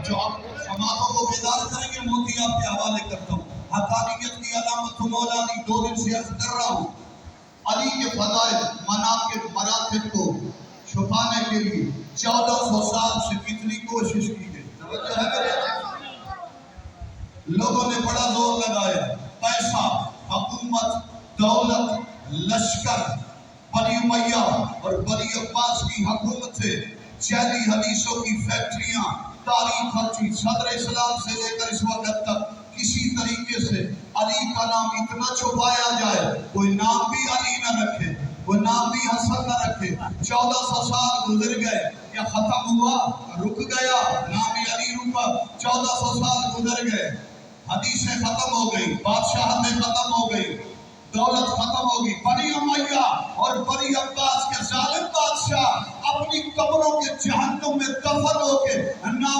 جو آپ سماعتوں کو بیدار کریں گے موتی آپ کے حوالے کرتا ہوں. حقانیت کی علامت مولا علی 2 دن سے عرض کر رہا ہوں. علی کے فضائل مناقب مراتب کو چھپانے کے لیے 1400 سال سے کتنی کوشش کی گئی. توجہ ہے میرے لوگوں نے بڑا زور لگایا. پیسہ، حکومت، دولت، لشکر، بنی امیہ اور بنی عباس کی حکومت سے جعلی حدیثوں کی فیکٹریاں تاریخ خرچی. صدر اسلام سے لے کر اس وقت تک کسی طریقے سے علی کا نام اتنا چھپایا جائے کوئی نام بھی علی نہ رکھے، کوئی نام بھی حسن نہ رکھے. 1400 سال گزر گئے، یا ختم ہوا رک گیا نام علی رکا. 1400 سال گزر گئے، حدیثیں ختم ہو گئی، بادشاہتیں ختم ہو گئی، دولت ختم ہوگی. بنی امیہ اور بنی عباس کے ظالم بادشاہ اپنی قبروں کے جہنم میں دفن ہو کے نام